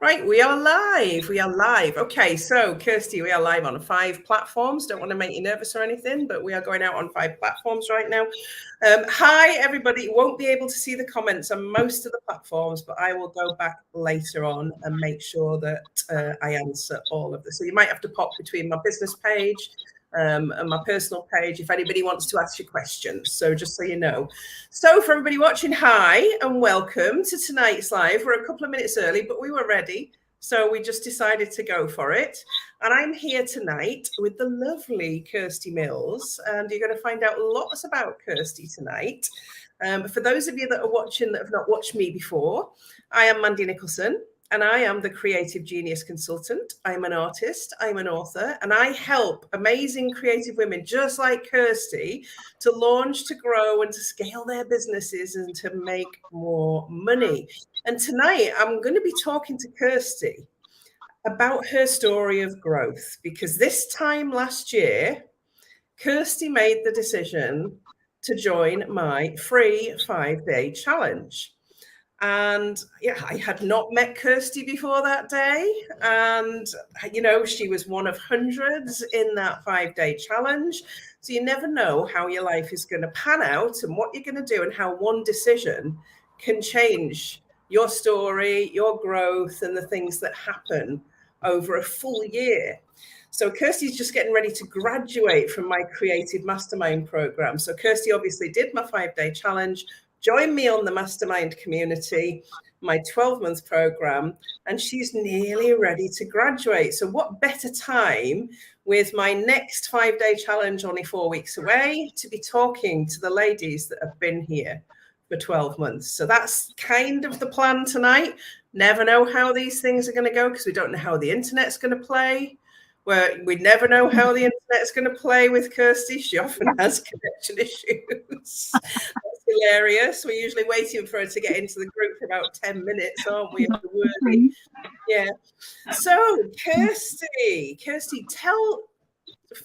Right, we are live. We are live. Okay, so Kirsty, we are live on 5 platforms. Don't want to make you nervous or anything, but we are going out on 5 platforms right now. Hi, everybody. You won't be able to see the comments on most of the platforms, but I will go back later on and make sure that I answer all of this. So you might have to pop between my business page and my personal page if anybody wants to ask you questions. So just so you know. So for everybody watching, hi and welcome to tonight's live. We're a couple of minutes early, but we were ready. So we just decided to go for it. And I'm here tonight with the lovely Kirsty Mills. And you're going to find out lots about Kirsty tonight. For those of you that are watching that have not watched me before, I am Mandy Nicholson. And I am the Creative Genius Consultant. I'm an artist, I'm an author, and I help amazing creative women just like Kirsty to launch, to grow, and to scale their businesses and to make more money. And tonight I'm going to be talking to Kirsty about her story of growth, because this time last year, Kirsty made the decision to join my free 5-day challenge. And yeah, I had not met Kirsty before that day. And, you know, she was one of hundreds in that 5-day challenge. So you never know how your life is going to pan out and what you're going to do and how one decision can change your story, your growth, and the things that happen over a full year. So Kirsty's just getting ready to graduate from my Creative Mastermind program. So Kirsty obviously did my 5-day challenge, join me on the Mastermind community, my 12-month program, and she's nearly ready to graduate. So what better time with my next 5-day challenge only 4 weeks away to be talking to the ladies that have been here for 12 months. So that's kind of the plan tonight. Never know how these things are going to go because we don't know how the internet's going to play. We never know how the internet's going to play with Kirsty. She often has connection issues. That's hilarious. We're usually waiting for her to get into the group for about 10 minutes, aren't we? Yeah. So, Kirsty,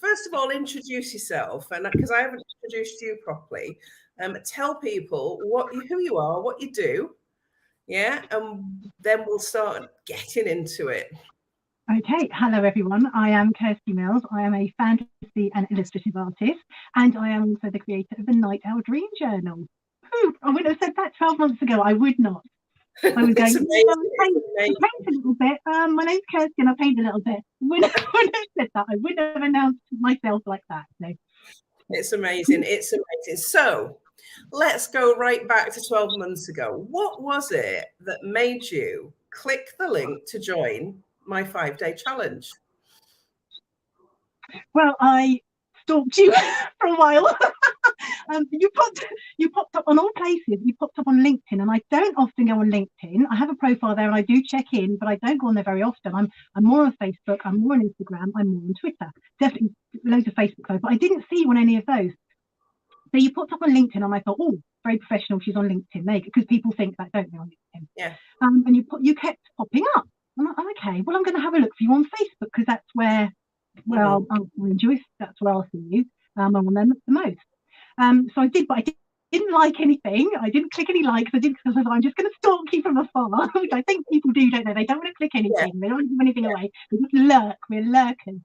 first of all, introduce yourself, and because I haven't introduced you properly, tell people who you are, what you do, yeah, and then we'll start getting into it. Okay, hello everyone. I am Kirsty Mills. I am a fantasy and illustrative artist, and I am also the creator of the Night Owl Dream Journal. I wouldn't have said that 12 months ago. I would not. I was going to paint a little bit. My name's Kirsty and I paint a little bit. When I said that, I wouldn't have announced myself like that. So. It's amazing. It's amazing. So let's go right back to 12 months ago. What was it that made you click the link to join my 5-day challenge? Well, I stalked you for a while. You popped up on all places. You popped up on LinkedIn, and I don't often go on LinkedIn. I have a profile there, and I do check in, but I don't go on there very often. I'm more on Facebook. I'm more on Instagram. I'm more on Twitter. Definitely loads of Facebook though, but I didn't see you on any of those. So you popped up on LinkedIn, and I thought, oh, very professional. She's on LinkedIn, because people think that, don't they, on LinkedIn? Yeah. And you kept popping up. I'm like, oh, okay, well, I'm going to have a look for you on Facebook because that's where I'll enjoy. That's where I'll see you. I'm on them the most. So I did, but I didn't like anything. I didn't click any likes. I didn't, because I'm just going to stalk you from afar, which I think people do, don't they? They don't want to click anything. Yeah. They don't want to give anything away. They just lurk. We're lurkers.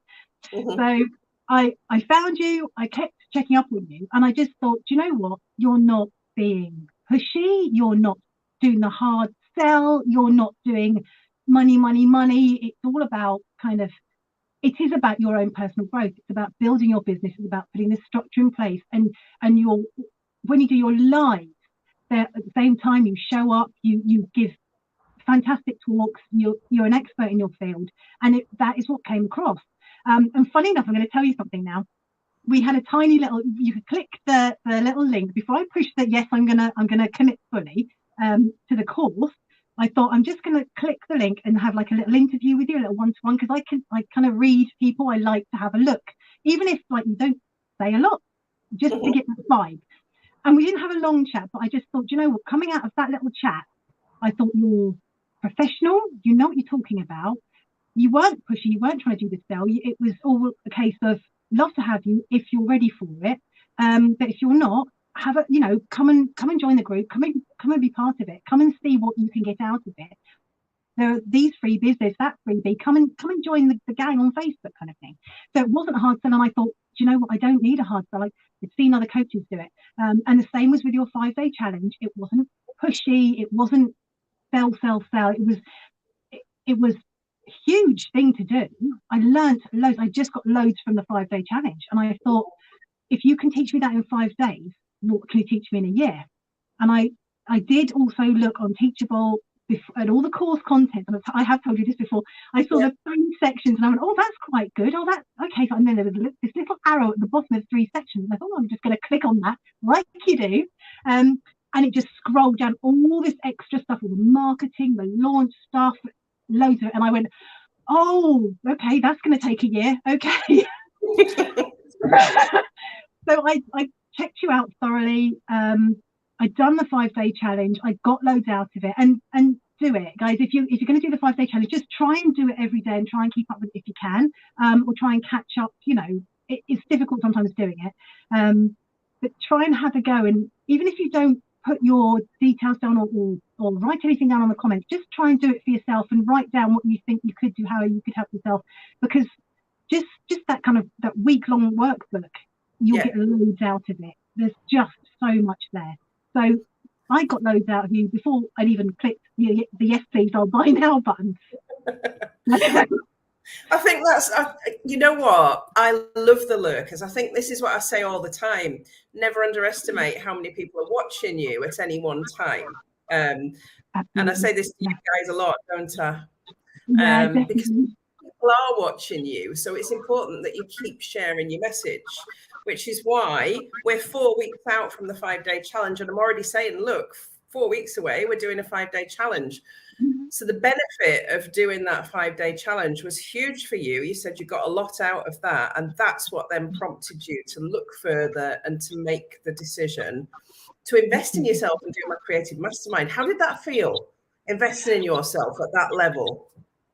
So I found you. I kept checking up on you, and I just thought, do you know what? You're not being pushy. You're not doing the hard sell. You're not doing money. It's all about it is about your own personal growth. It's about building your business. It's about putting this structure in place. And when you do your live, at the same time you show up, you give fantastic talks. You're an expert in your field, and that is what came across. And funny enough, I'm going to tell you something now. We had a tiny little. You could click the little link before I pushed that. Yes, I'm gonna commit fully to the course. I thought I'm just going to click the link and have like a little interview with you, a little one-to-one, because I kind of read people. I like to have a look, even if you don't say a lot, just to get that vibe. And we didn't have a long chat, but I just thought, you know what, coming out of that little chat, I thought you're professional. You know what you're talking about. You weren't pushy. You weren't trying to do the sell. It was all a case of love to have you if you're ready for it. But if you're not, come and join the group. Come and be part of it. Come and see what you can get out of it. there are these freebies, there's that freebie, come and join the gang on Facebook kind of thing. So it wasn't a hard sell, and I thought, do you know what, I don't need a hard sell. I've seen other coaches do it. And the same was with your 5-day challenge. It wasn't pushy, it wasn't sell. It was a huge thing to do. I learned loads. I just got loads from the 5-day challenge, and I thought, if you can teach me that in 5 days, what can you teach me in a year? And I did also look on Teachable at all the course content, and I have told you this before. I saw the 3 sections, and I went, oh, that's quite good. Oh, that's okay. And then there was this little arrow at the bottom of 3 sections. And I thought, oh, I'm just going to click on that, like you do. And it just scrolled down all this extra stuff, all the marketing, the launch stuff, loads of it. And I went, oh, okay, that's going to take a year. Okay. So I checked you out thoroughly. I'd done the 5-day challenge. I got loads out of it, and do it, guys. If you're going to do the 5-day challenge, just try and do it every day and try and keep up with it if you can, or try and catch up. You know, it's difficult sometimes doing it, but try and have a go. And even if you don't put your details down or write anything down on the comments, just try and do it for yourself and write down what you think you could do, how you could help yourself, because just that kind of that week-long workbook, you'll get loads out of it. There's just so much there. So I got loads out of you before I'd even clicked the yes please, I'll buy now button. I think that's, you know what, I love the lurkers. I think this is what I say all the time. Never underestimate how many people are watching you at any one time. And I say this to you guys a lot, don't I? Because people are watching you. So it's important that you keep sharing your message, which is why we're 4 weeks out from the 5-day challenge. And I'm already saying, look, 4 weeks away, we're doing a 5-day challenge. So the benefit of doing that 5-day challenge was huge for you. You said you got a lot out of that. And that's what then prompted you to look further and to make the decision to invest in yourself and do my Creative Mastermind. How did that feel, investing in yourself at that level?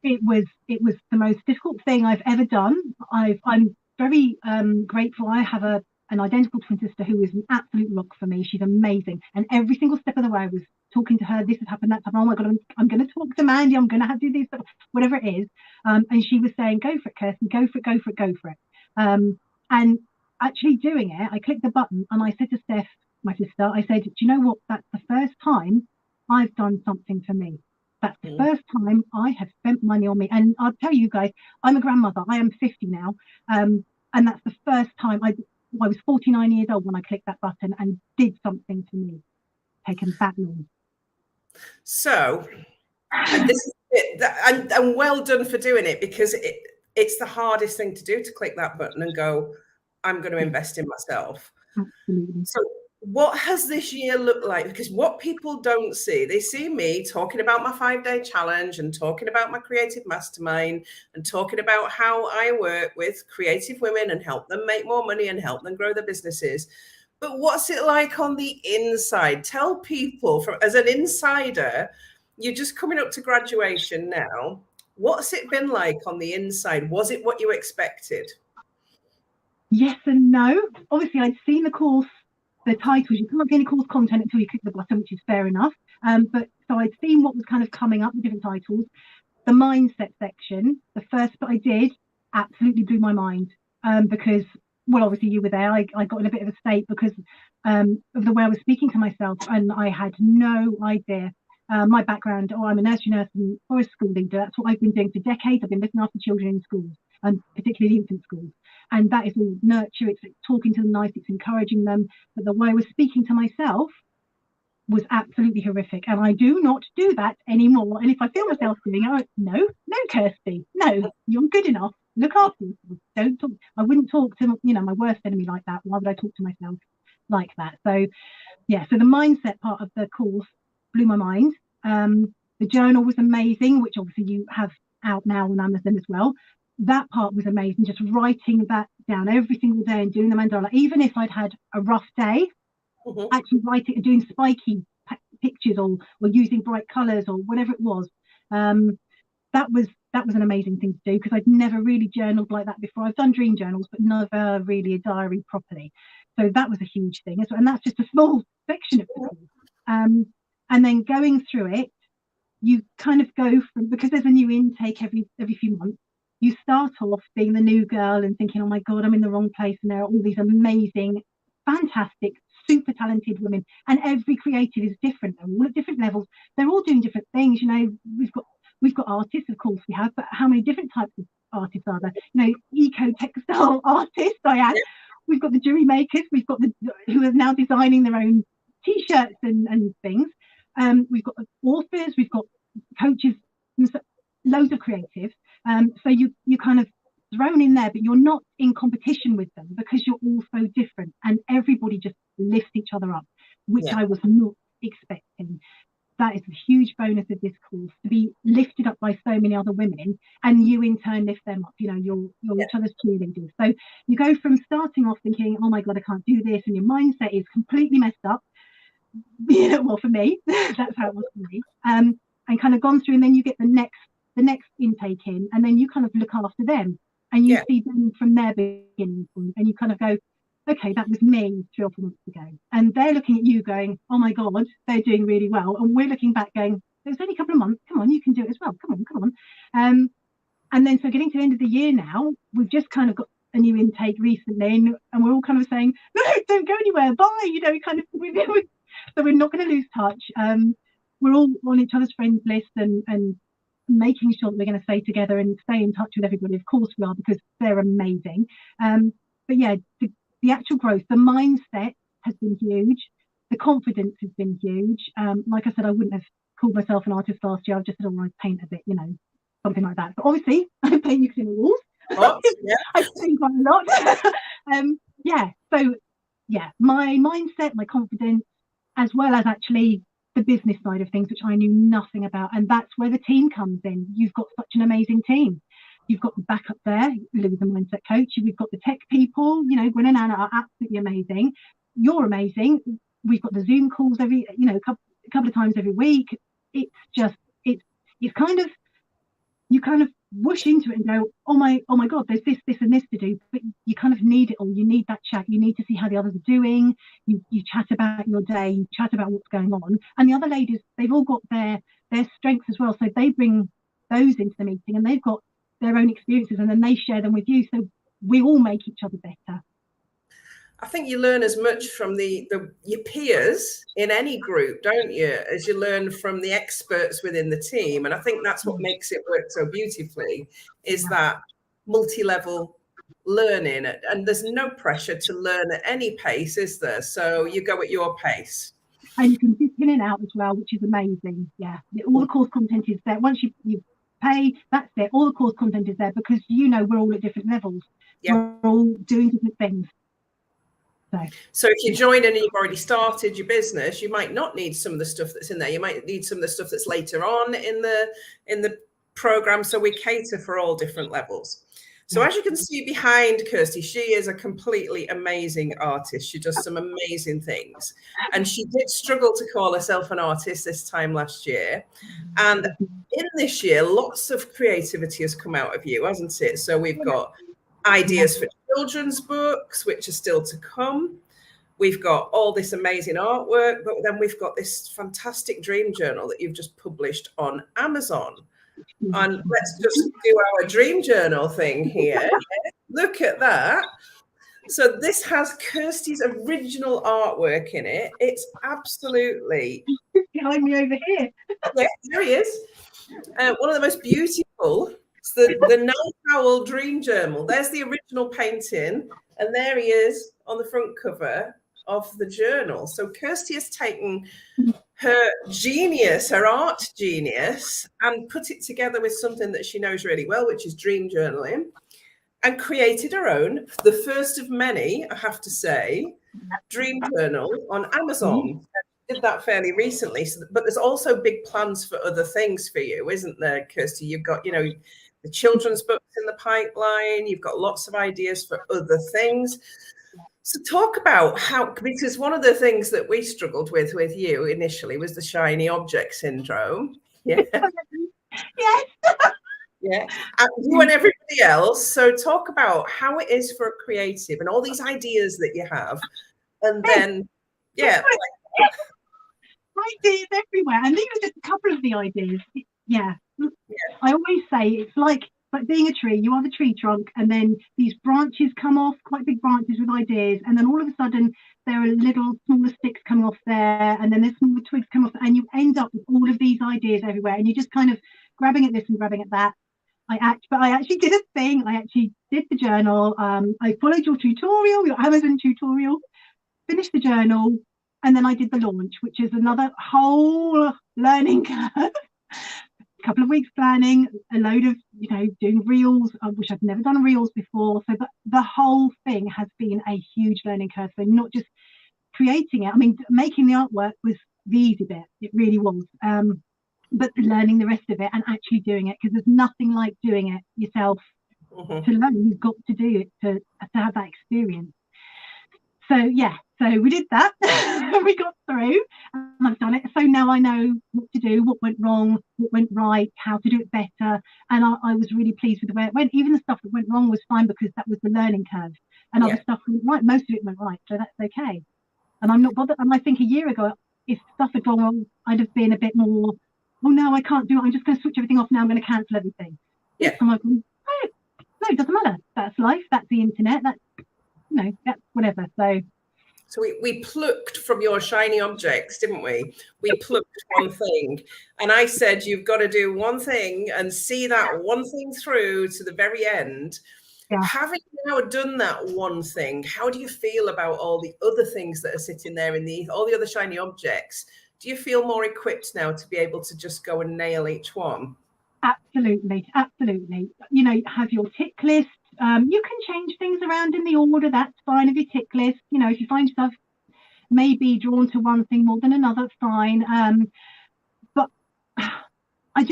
It was the most difficult thing I've ever done. I'm very grateful. I have an identical twin sister who is an absolute rock for me. She's amazing. And every single step of the way I was talking to her, this has happened, that's happened. Oh my God, I'm going to talk to Mandy. I'm going to have to do this, whatever it is. And she was saying, go for it, Kirsty, go for it, go for it, go for it. And actually doing it, I clicked the button and I said to Steph, my sister, I said, do you know what? That's the first time I've done something for me. That's the first time I have spent money on me. And I'll tell you guys, I'm a grandmother. I am 50 now. And that's the first time I was 49 years old when I clicked that button and did something for me. Taken that long. So, and this is it, and well done for doing it, because it's the hardest thing to do, to click that button and go, I'm going to invest in myself. Absolutely. So what has this year looked like? Because what people don't see, they see me talking about my 5-day challenge and talking about my Creative Mastermind and talking about how I work with creative women and help them make more money and help them grow their businesses. But what's it like on the inside? Tell people, as an insider, you're just coming up to graduation now. What's it been like on the inside? Was it what you expected? Yes and no. Obviously, I'd seen the course, the titles. You can't get any course content until you click the button, which is fair enough. But so I'd seen what was kind of coming up, the different titles. The mindset section, the first bit I did, absolutely blew my mind, because, well, obviously you were there. I got in a bit of a state because of the way I was speaking to myself, and I had no idea. My background, I'm a nursery nurse and forest school leader. That's what I've been doing for decades. I've been looking after children in schools, and particularly infant schools. And that is all nurture. It's talking to them nice. It's encouraging them. But the way I was speaking to myself was absolutely horrific. And I do not do that anymore. And if I feel myself doing it, no, Kirsty, no, you're good enough. Look after yourself. Don't talk. I wouldn't talk to, my worst enemy like that. Why would I talk to myself like that? So, yeah, so the mindset part of the course blew my mind. The journal was amazing, which obviously you have out now on Amazon as well. That part was amazing, just writing that down every single day and doing the mandala. Even if I'd had a rough day, actually writing and doing spiky pictures or using bright colours or whatever it was, that was an amazing thing to do, because I'd never really journaled like that before. I've done dream journals, but never really a diary properly. So that was a huge thing. And that's just a small section of the course. And then going through it, you kind of go from, because there's a new intake every few months, you start off being the new girl and thinking, oh my God, I'm in the wrong place, and there are all these amazing, fantastic, super talented women, and every creative is different. They're all at different levels. They're all doing different things. You know, we've got artists, of course we have, but how many different types of artists are there? You know, eco-textile artists, Diane. Yeah. We've got the jewelry makers. We've got who are now designing their own T-shirts and things. We've got authors. We've got coaches. Loads of creatives. So you kind of thrown in there, but you're not in competition with them because you're all so different, and everybody just lifts each other up, which I was not expecting. That is a huge bonus of this course, to be lifted up by so many other women, and you in turn lift them up. You know, you're each other's cheerleaders. So you go from starting off thinking, oh my God, I can't do this, and your mindset is completely messed up. You know, well, for me, that's how it was for me. And kind of gone through, and then you get the next intake in, and then you kind of look after them, and you see them from their beginning point, and you kind of go, okay, that was me 3 or 4 months ago, and they're looking at you going, oh my God, they're doing really well, and we're looking back going, there's only a couple of months, come on, you can do it as well, come on. And then so getting to the end of the year now, we've just kind of got a new intake recently, and we're all kind of saying, no, don't go anywhere, bye, you know, kind of, so we're not going to lose touch. We're all on each other's friends list, and making sure that we're going to stay together and stay in touch with everybody. Of course we are, because they're amazing. But yeah, the actual growth, the mindset has been huge. The confidence has been huge. Like I said, I wouldn't have called myself an artist last year. I've just said, oh, I paint a bit, you know, something like that. But obviously, I paint using the walls. Oh, yeah. I paint quite a lot. Yeah. So yeah, my mindset, my confidence, as well as actually the business side of things, which I knew nothing about, and that's where the team comes in. You've got such an amazing team. You've got the backup there, Lou's a mindset coach. We've got the tech people, you know, Gwen and Anna are absolutely amazing. You're amazing. We've got the Zoom calls every, you know, a couple of times every week. It's just, it's kind of, you kind of whoosh into it and go, oh my God, there's this and this to do, but you kind of need it all. You need that chat. You need to see how the others are doing. You chat about your day, you chat about what's going on. And the other ladies, they've all got their strengths as well. So they bring those into the meeting, and they've got their own experiences, and then they share them with you. So we all make each other better. I think you learn as much from your peers in any group, don't you, as you learn from the experts within the team. And I think that's what makes it work so beautifully, is that multi-level learning. And there's no pressure to learn at any pace, is there? So you go at your pace. And you can dip in and out as well, which is amazing. Yeah, all the course content is there. Once you pay, that's it. All the course content is there, because, you know, we're all at different levels. We're all doing different things. So if you join and you've already started your business, you might not need some of the stuff that's in there. You might need some of the stuff that's later on in the program. So we cater for all different levels. So as you can see behind Kirsty, she is a completely amazing artist. She does some amazing things. And she did struggle to call herself an artist this time last year. And in this year, lots of creativity has come out of you, hasn't it? So we've got ideas for children's books, which are still to come. We've got all this amazing artwork, but then we've got this fantastic dream journal that you've just published on Amazon. And let's just do our dream journal thing here. Look at that. So this has Kirsty's original artwork in it. It's absolutely behind me over here. Yeah, there he is. One of the most beautiful. It's the Night Owl Dream Journal. There's the original painting, and there he is on the front cover of the journal. So Kirsty has taken her genius, her art genius, and put it together with something that she knows really well, which is dream journaling, and created her own, the first of many, I have to say, dream journal on Amazon. Did that fairly recently, but there's also big plans for other things for you, isn't there, Kirsty? You've got, you know, the children's books in the pipeline. You've got lots of ideas for other things. So talk about how, because one of the things that we struggled with you initially was the shiny object syndrome. Yeah. Yes. Yeah. And you and everybody else. So talk about how it is for a creative and all these ideas that you have. And then, yeah. I ideas everywhere, and these are just a couple of the ideas. Yeah. I always say it's like being a tree. You are the tree trunk, and then these branches come off, quite big branches with ideas, and then all of a sudden there are little smaller sticks coming off there, and then there's smaller twigs come off, and you end up with all of these ideas everywhere, and you're just kind of grabbing at this and grabbing at that. But I actually did a thing. I actually did the journal. I followed your tutorial, your Amazon tutorial, finished the journal, and then I did the launch, which is another whole learning curve. A couple of weeks planning, a load of, doing reels, which I've never done reels before. So the whole thing has been a huge learning curve. So not just creating it. I mean, making the artwork was the easy bit. It really was. But learning the rest of it and actually doing it, because there's nothing like doing it yourself to learn. You've got to do it to have that experience. So we did that. We got through, and I've done it. So now I know what to do, what went wrong, what went right, how to do it better. And I was really pleased with the way it went. Even the stuff that went wrong was fine, because that was the learning curve. And other stuff went right. Most of it went right, so that's okay. And I'm not bothered. And I think a year ago, if stuff had gone wrong, I'd have been a bit more, oh no, I can't do it. I'm just going to switch everything off now. I'm going to cancel everything. Yeah. I'm like, no, it doesn't matter. That's life. That's the internet. That's whatever. So we plucked from your shiny objects, didn't we? We plucked one thing. And I said, you've got to do one thing and see that one thing through to the very end. Yeah. Having now done that one thing, how do you feel about all the other things that are sitting there in all the other shiny objects? Do you feel more equipped now to be able to just go and nail each one? Absolutely. Have your tick list. You can change things around in the order. That's fine of your tick list. If you find yourself maybe drawn to one thing more than another, fine. But it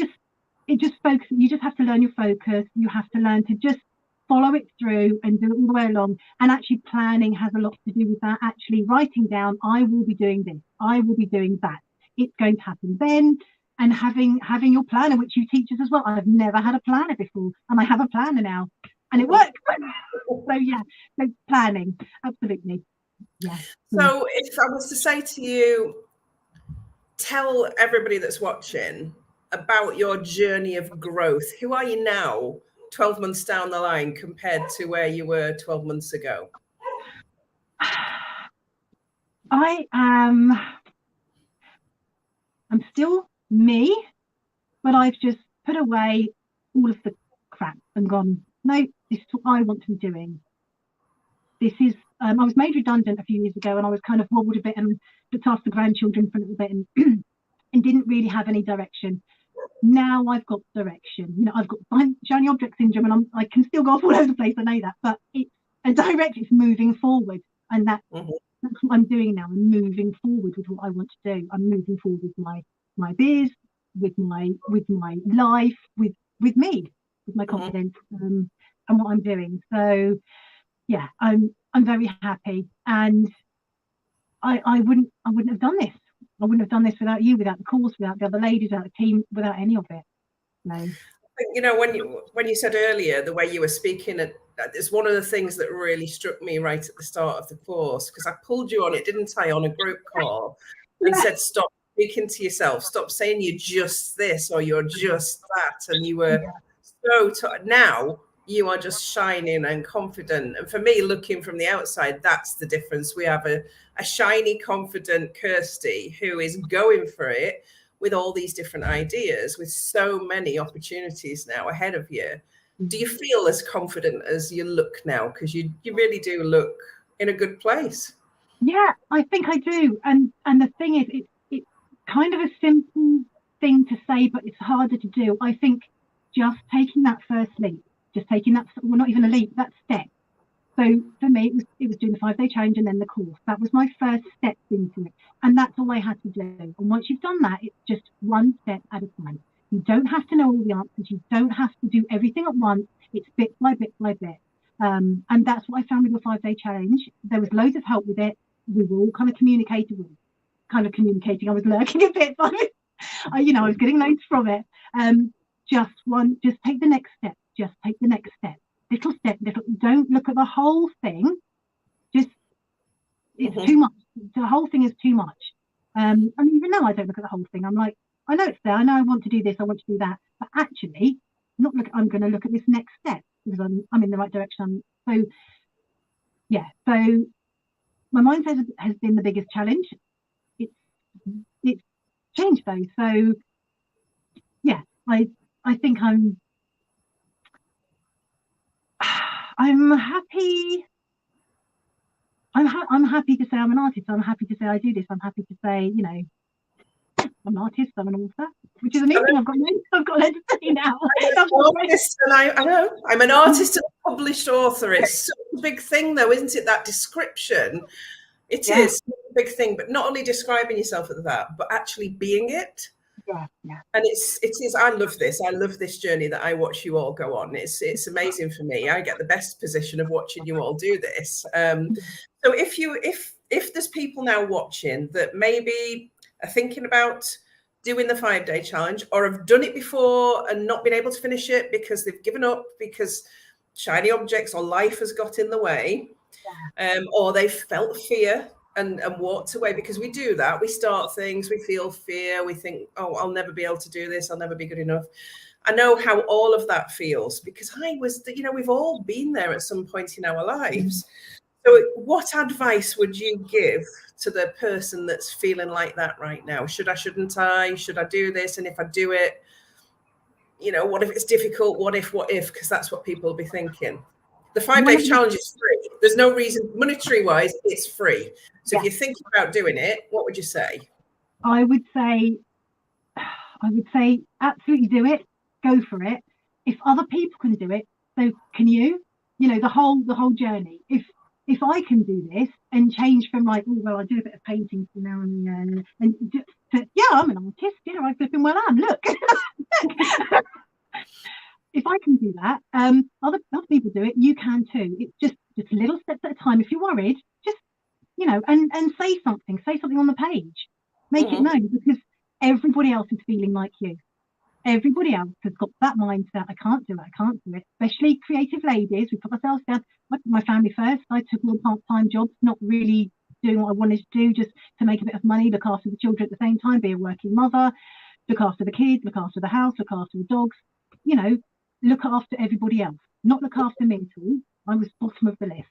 just focus. You just have to learn your focus. You have to learn to just follow it through and do it all the way along. And actually planning has a lot to do with that. Actually writing down, I will be doing this. I will be doing that. It's going to happen then. And having your planner, which you teach us as well. I've never had a planner before, and I have a planner now, and it works. So planning, absolutely. Yeah. So if I was to say to you, tell everybody that's watching about your journey of growth. Who are you now, 12 months down the line, compared to where you were 12 months ago? I'm still me, but I've just put away all of the crap and gone, no, this is what I want to be doing. This is I was made redundant a few years ago, and I was kind of wobbled a bit and looked after grandchildren for a little bit and didn't really have any direction. Now I've got direction. I've got shiny object syndrome, and I can still go off all over the place. I know that, but it's moving forward, and that's what I'm doing now. I'm moving forward with what I want to do. I'm moving forward with my biz, with my life, with me, with my confidence, and what I'm doing. So yeah, I'm very happy, and I wouldn't have done this. I wouldn't have done this without you, without the course, without the other ladies, without the team, without any of it. No. When you said earlier the way you were speaking, it's one of the things that really struck me right at the start of the course, because I pulled you on it, didn't I, on a group call, and said, stop speaking to yourself, stop saying you're just this or you're just that, and you were now you are just shining and confident. And for me, looking from the outside, that's the difference. We have a shiny, confident Kirsty who is going for it with all these different ideas, with so many opportunities now ahead of you. Do you feel as confident as you look now? Because you really do look in a good place. Yeah, I think I do. And the thing is, it's kind of a simple thing to say, but it's harder to do. I think just taking that first leap, just taking that, well, not even a leap, that step. So for me, it was doing the 5-day challenge and then the course. That was my first step into it. And that's all I had to do. And once you've done that, it's just one step at a time. You don't have to know all the answers. You don't have to do everything at once. It's bit by bit by bit. And that's what I found with the 5-day challenge. There was loads of help with it. We were all kind of communicating. I was lurking a bit, but I was getting loads from it. Just take the next step. Just take the next step. Little step, don't look at the whole thing. It's too much. The whole thing is too much. And even now I don't look at the whole thing. I'm like, I know it's there. I know I want to do this. I want to do that. But actually, not look. I'm going to look at this next step because I'm in the right direction. So yeah. So my mindset has been the biggest challenge. It's it's changed though. So yeah, I think I'm happy. I'm happy to say I'm an artist. I'm happy to say I do this. I'm happy to say, I'm an artist. I'm an author, which is a new thing. I've got loads to say now. I know I'm an artist and a published author. It's such a big thing, though, isn't it? That description. It is a big thing, but not only describing yourself as that, but actually being it. Yeah. And it is. I love this. I love this journey that I watch you all go on. It's amazing for me. I get the best position of watching you all do this. So if there's people now watching that maybe are thinking about doing the 5-day challenge or have done it before and not been able to finish it because they've given up because shiny objects or life has got in the way, or they've felt fear and walked away, because we do that. We start things, we feel fear, we think, oh, I'll never be able to do this, I'll never be good enough. I know how all of that feels because we've all been there at some point in our lives. So what advice would you give to the person that's feeling like that right now? Shouldn't I? Should I do this? And if I do it, what if it's difficult? What if? Because that's what people will be thinking. The 5-day challenge is free. There's no reason, monetary wise, it's free. So if you're thinking about doing it, what would you say? I would say absolutely do it. Go for it. If other people can do it, so can you. The whole journey. If I can do this and change from like, oh well, I do a bit of painting now and then, and I'm an artist. I flipping well am. Look. If I can do that, other people do it. You can too. It's just little steps at a time. If you're worried, just and say something on the page, make it known, because everybody else is feeling like you. Everybody else has got that mindset. I can't do it. Especially creative ladies. We put ourselves down. I put my family first. I took all part-time jobs, not really doing what I wanted to do, just to make a bit of money, look after the children at the same time, be a working mother, look after the kids, look after the house, look after the dogs. Look after everybody else, not look after me at all. I was bottom of the list.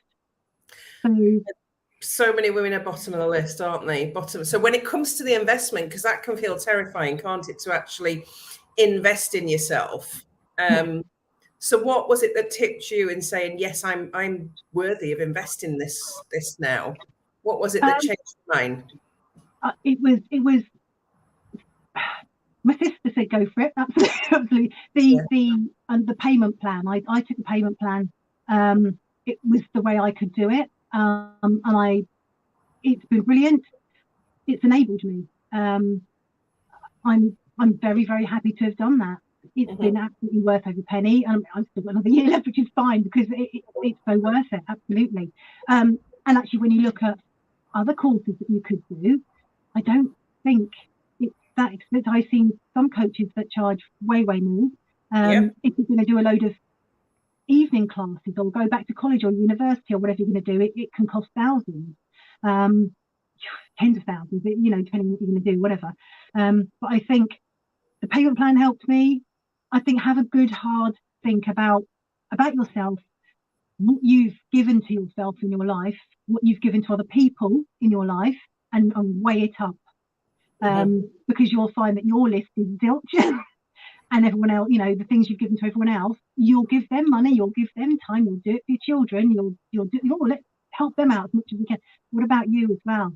So many women are bottom of the list, aren't they? So when it comes to the investment, because that can feel terrifying, can't it, to actually invest in yourself? So what was it that tipped you in saying, yes, I'm worthy of investing this now? What was it that changed your mind? It was my sister said go for it. Absolutely. The payment plan. I took the payment plan. It was the way I could do it. And it's been brilliant. It's enabled me. I'm very, very happy to have done that. It's been absolutely worth every penny. I've still got another year left, which is fine, because it's so worth it. Absolutely. And actually, when you look at other courses that you could do, I don't think it's that expensive. I've seen some coaches that charge way, way more. If you're going to do a load of evening classes or go back to college or university or whatever you're going to do, it can cost thousands, tens of thousands, depending on what you're going to do, whatever. But I think the payment plan helped me. I think have a good hard think about yourself, what you've given to yourself in your life, what you've given to other people in your life, and weigh it up. Because you'll find that your list is zilch. And everyone else, the things you've given to everyone else, you'll give them money, you'll give them time, you'll do it for your children, let's help them out as much as we can. What about you as well?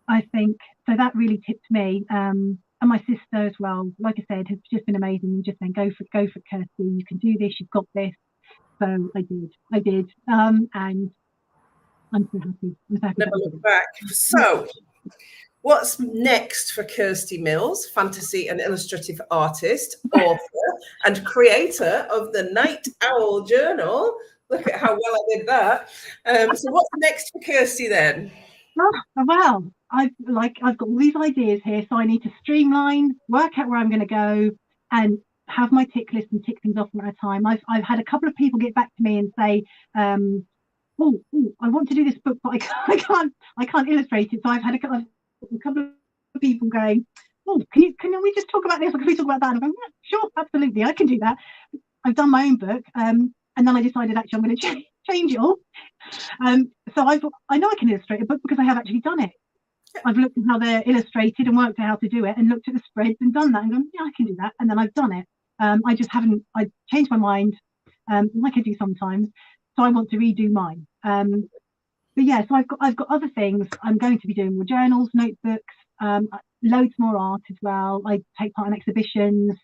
I think so. That really tipped me, and my sister as well. Like I said, has just been amazing. You just saying, go for it, Kirsty. You can do this. You've got this. So I did, and I'm so happy. Never look back. So, what's next for Kirsty Mills, fantasy and illustrative artist, author, and creator of the Night Owl Journal? Look at how well I did that. So what's next for Kirsty then? Well, I've got all these ideas here, so I need to streamline, work out where I'm going to go, and have my tick list and tick things off one at a time. I've had a couple of people get back to me and say, I want to do this book, but I can't illustrate it. So I've had a couple of people going, oh, can we just talk about this, or can we talk about that? And I'm going, yeah, sure, absolutely, I can do that. I've done my own book, and then I decided actually I'm going to change it all. So I know I can illustrate a book because I have actually done it. I've looked at how they're illustrated and worked out how to do it, and looked at the spreads and done that, and gone, yeah, I can do that. And then I've done it. I just haven't. I changed my mind, like I do sometimes. So I want to redo mine. But yeah, so I've got other things. I'm going to be doing more journals, notebooks, loads more art as well. I take part in exhibitions.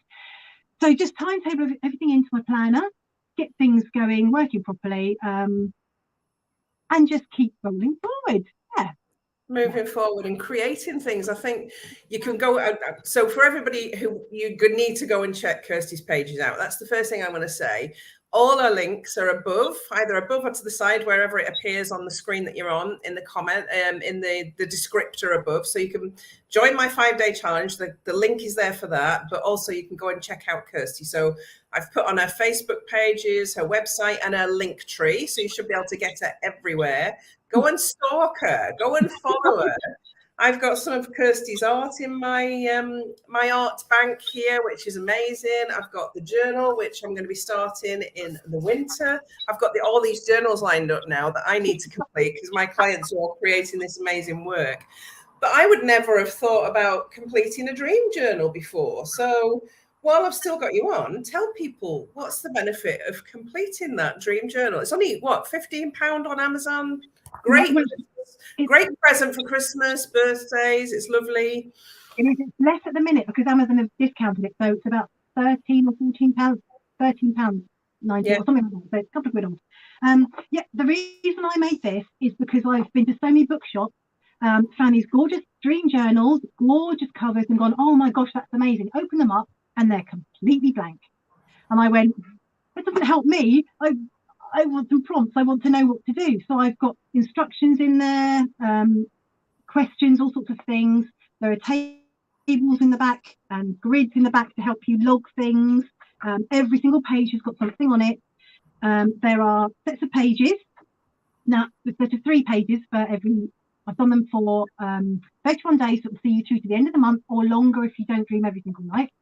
So just timetable everything into my planner, get things going, working properly, and just keep rolling forward. Yeah. Moving forward and creating things. I think you can go. So for everybody who you need to go and check Kirsty's pages out. That's the first thing I'm going to say. All our links are above, either above or to the side, wherever it appears on the screen that you're on, in the comment, in the descriptor above. So you can join my 5-day challenge. The link is there for that, but also you can go and check out Kirsty. So I've put on her Facebook pages, her website, and her link tree. So you should be able to get her everywhere. Go and stalk her. Go and follow her. I've got some of Kirsty's art in my my art bank here, which is amazing. I've got the journal, which I'm going to be starting in the winter. I've got all these journals lined up now that I need to complete because my clients are all creating this amazing work. But I would never have thought about completing a dream journal before. So while I've still got you on, tell people what's the benefit of completing that dream journal. It's only, what, £15 on Amazon? Great. Great present for Christmas, birthdays. It's lovely. It's less at the minute because Amazon have discounted it, so it's about £13 or £14, £13.90 or something like that. So it's a couple of quid off. Yeah, the reason I made this is because I've been to so many bookshops, found these gorgeous dream journals, gorgeous covers, and gone, oh my gosh, that's amazing. Open them up, and they're completely blank. And I went, that doesn't help me. I want some prompts. I want to know what to do. So I've got instructions in there, questions, all sorts of things. There are tables in the back and grids in the back to help you log things. Every single page has got something on it. There are sets of pages. Now, there's 3 pages for every. I've done them for 31 days, that will see you through to the end of the month, or longer if you don't dream every single night.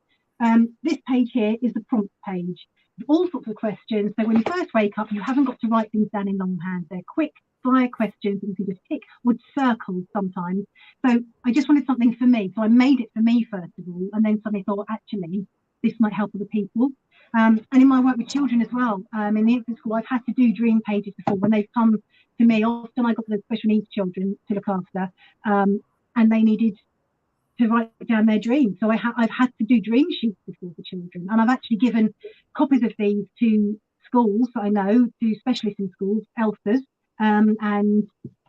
This page here is the prompt page. All sorts of questions. So when you first wake up, you haven't got to write things down in longhand. They're quick fire questions that you can just tick with circles sometimes. So I just wanted something for me. So I made it for me first of all, and then suddenly thought, actually, this might help other people. And in my work with children as well, in the infant school, I've had to do dream pages before when they've come to me. Often I got the special needs children to look after, and they needed to write down their dreams. So I've had to do dream sheets before for children, and I've actually given copies of these to schools that I know, to specialists in schools, ELSAs, and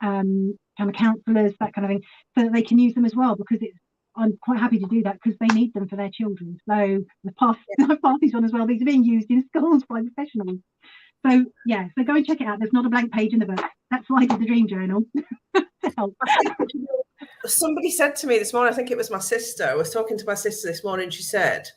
kind of counsellors, that kind of thing, so that they can use them as well, because I'm quite happy to do that because they need them for their children. So I've passed these on as well. These are being used in schools by professionals. So yeah, so go and check it out. There's not a blank page in the book. That's why I did the dream journal to help. Somebody said to me this morning, I think it was my sister. I was talking to my sister this morning. She said,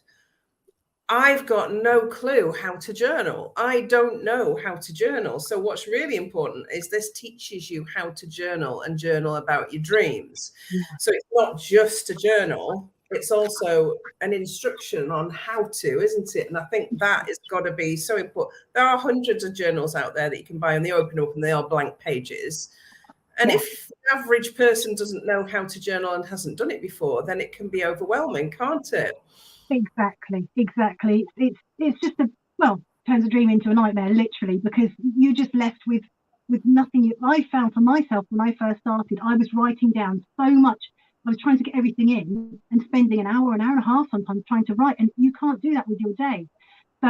I've got no clue how to journal. I don't know how to journal. So what's really important is this teaches you how to journal and journal about your dreams. Yeah. So it's not just a journal. It's also an instruction on how to, isn't it? And I think that has got to be so important. There are hundreds of journals out there that you can buy, and they open up and they are blank pages. And if the average person doesn't know how to journal and hasn't done it before, then it can be overwhelming, can't it? Exactly. It's just turns a dream into a nightmare, literally, because you're just left with nothing. I found for myself when I first started, I was writing down so much. I was trying to get everything in and spending an hour and a half sometimes trying to write, and you can't do that with your day. So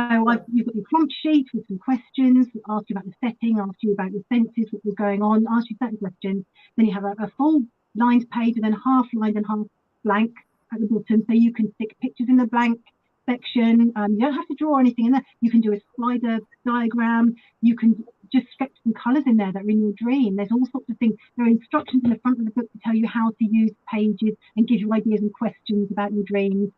you've got your prompt sheet with some questions, asked you about the setting, asked you about your senses, what was going on, asked you certain questions. Then you have a full lined page and then half lined and half blank at the bottom, so you can stick pictures in the blank section. You don't have to draw anything in there. You can do a slider diagram. You can just sketch some colours in there that are in your dream. There's all sorts of things. There are instructions in the front of the book to tell you how to use pages and give you ideas and questions about your dreams.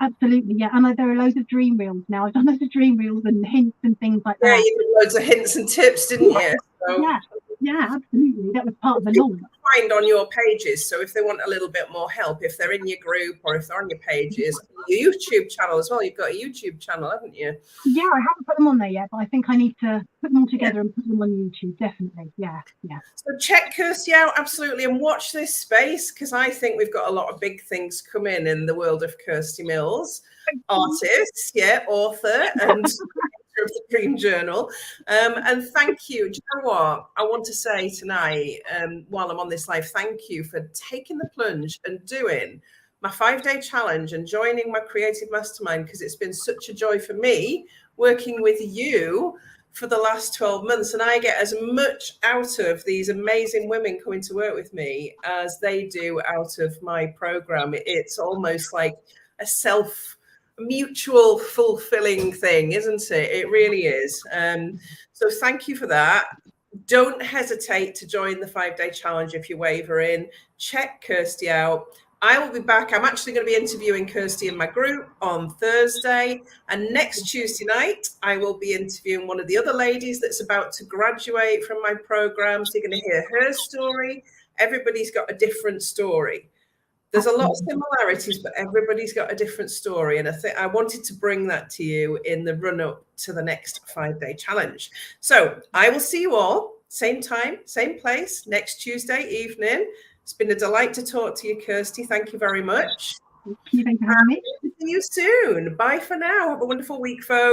Absolutely, yeah. And there are loads of dream reels now. I've done loads of dream reels and hints and things like that. Yeah, you did loads of hints and tips, didn't you? So yeah. Yeah, absolutely. That was part of the launch. Find on your pages. So if they want a little bit more help, if they're in your group or if they're on your pages, your YouTube channel as well. You've got a YouTube channel, haven't you? Yeah, I haven't put them on there yet, but I think I need to put them all together and put them on YouTube. Definitely. Yeah. So check Kirsty out, absolutely, and watch this space, because I think we've got a lot of big things coming in the world of Kirsty Mills, artist, author, and of the Dream Journal. And thank you. Do you know what I want to say tonight, while I'm on this live? Thank you for taking the plunge and doing my 5-day challenge and joining my Creative Mastermind, because it's been such a joy for me working with you for the last 12 months. And I get as much out of these amazing women coming to work with me as they do out of my program. It's almost like a mutual fulfilling thing, isn't it? It really is. So thank you for that. Don't hesitate to join the 5-day challenge if you're wavering. Check Kirsty out. I will be back. I'm actually going to be interviewing Kirsty in my group on Thursday. And next Tuesday night, I will be interviewing one of the other ladies that's about to graduate from my program. So you're going to hear her story. Everybody's got a different story. There's a lot of similarities, but everybody's got a different story. And I think I wanted to bring that to you in the run-up to the next 5-day challenge. So I will see you all, same time, same place, next Tuesday evening. It's been a delight to talk to you, Kirsty. Thank you very much. Thank you for having me. See you soon. Bye for now. Have a wonderful week, folks.